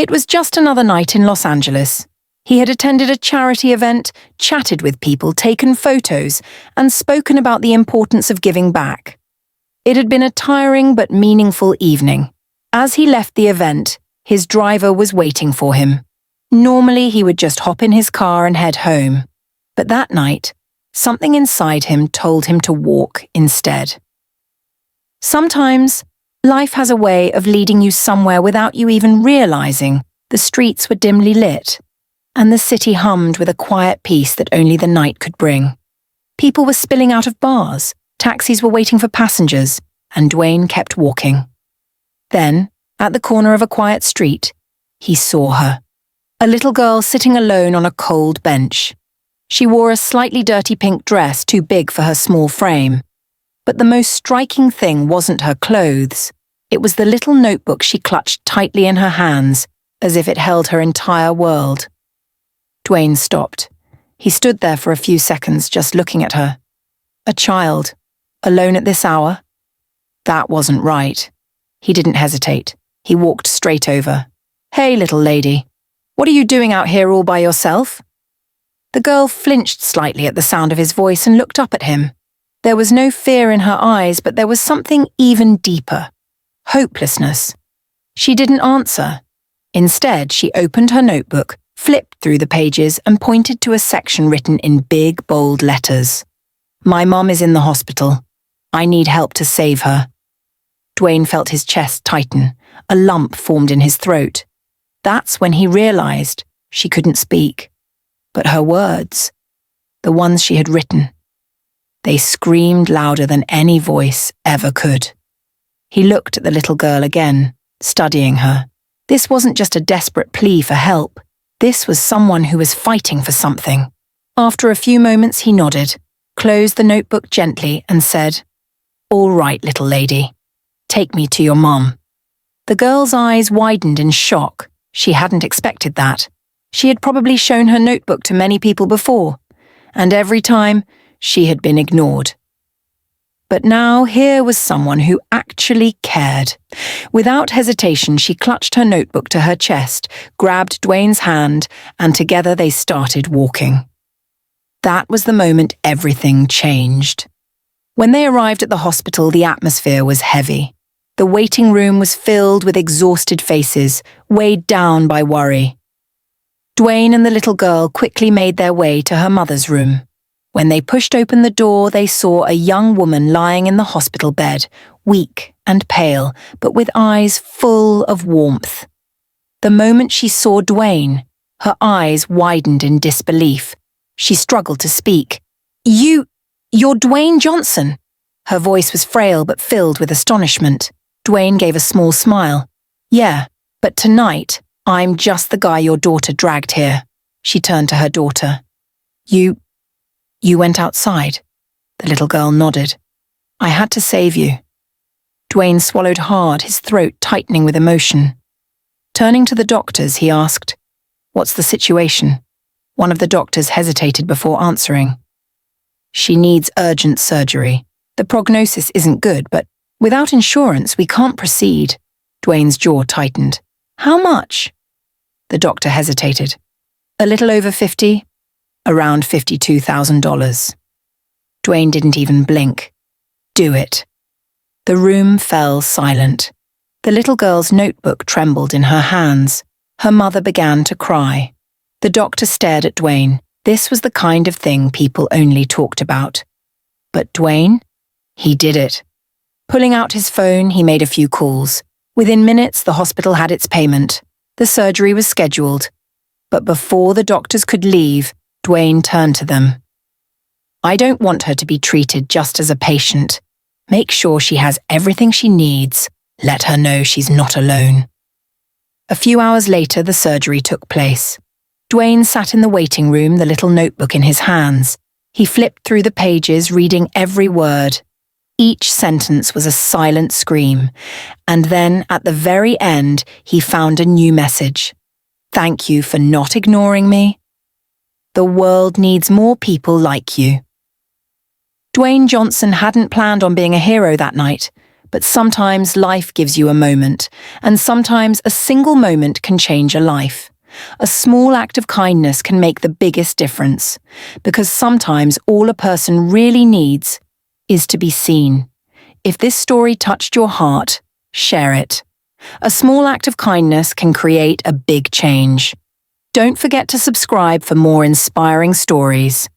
It was just another night in Los Angeles. He had attended a charity event, chatted with people, taken photos, and spoken about the importance of giving back. It had been a tiring but meaningful evening. As he left the event, his driver was waiting for him. Normally, he would just hop in his car and head home. But that night, something inside him told him to walk instead. Sometimes, life has a way of leading you somewhere without you even realizing. The streets were dimly lit, and the city hummed with a quiet peace that only the night could bring. People were spilling out of bars, taxis were waiting for passengers, and Dwayne kept walking. Then, at the corner of a quiet street, he saw her. A little girl sitting alone on a cold bench. She wore a slightly dirty pink dress too big for her small frame. But the most striking thing wasn't her clothes. It was the little notebook she clutched tightly in her hands, as if it held her entire world. Dwayne stopped. He stood there for a few seconds, just looking at her. A child, alone at this hour? That wasn't right. He didn't hesitate. He walked straight over. "Hey, little lady. What are you doing out here all by yourself?" The girl flinched slightly at the sound of his voice and looked up at him. There was no fear in her eyes, but there was something even deeper. Hopelessness. She didn't answer. Instead, she opened her notebook, flipped through the pages, and pointed to a section written in big, bold letters. "My mom is in the hospital. I need help to save her." Dwayne felt his chest tighten. A lump formed in his throat. That's when he realized she couldn't speak. But her words, the ones she had written, they screamed louder than any voice ever could. He looked at the little girl again, studying her. This wasn't just a desperate plea for help. This was someone who was fighting for something. After a few moments, he nodded, closed the notebook gently, and said, "All right, little lady. Take me to your mom." The girl's eyes widened in shock. She hadn't expected that. She had probably shown her notebook to many people before, and every time, she had been ignored. But now here was someone who actually cared. Without hesitation, she clutched her notebook to her chest, grabbed Dwayne's hand, and together they started walking. That was the moment everything changed. When they arrived at the hospital, the atmosphere was heavy. The waiting room was filled with exhausted faces, weighed down by worry. Dwayne and the little girl quickly made their way to her mother's room. When they pushed open the door, they saw a young woman lying in the hospital bed, weak and pale, but with eyes full of warmth. The moment she saw Dwayne, her eyes widened in disbelief. She struggled to speak. You're Dwayne Johnson." Her voice was frail but filled with astonishment. Dwayne gave a small smile. "Yeah, but tonight, I'm just the guy your daughter dragged here." She turned to her daughter. You went outside?" The little girl nodded. "I had to save you." Dwayne swallowed hard, his throat tightening with emotion. Turning to the doctors, he asked, "What's the situation?" One of the doctors hesitated before answering. "She needs urgent surgery. The prognosis isn't good, but without insurance, we can't proceed." Dwayne's jaw tightened. "How much?" The doctor hesitated. "A little over 50, around $52,000. Dwayne didn't even blink. "Do it." The room fell silent. The little girl's notebook trembled in her hands. Her mother began to cry. The doctor stared at Dwayne. This was the kind of thing people only talked about. But Dwayne? He did it. Pulling out his phone, he made a few calls. Within minutes, the hospital had its payment. The surgery was scheduled. But before the doctors could leave, Dwayne turned to them. "I don't want her to be treated just as a patient. Make sure she has everything she needs. Let her know she's not alone." A few hours later, the surgery took place. Dwayne sat in the waiting room, the little notebook in his hands. He flipped through the pages, reading every word. Each sentence was a silent scream. And then, at the very end, he found a new message. "Thank you for not ignoring me. The world needs more people like you." Dwayne Johnson hadn't planned on being a hero that night, But sometimes life gives you a moment, and sometimes a single moment can change a life. A small act of kindness can make the biggest difference, because sometimes all a person really needs is to be seen. If this story touched your heart, share it. A small act of kindness can create a big change. Don't forget to subscribe for more inspiring stories.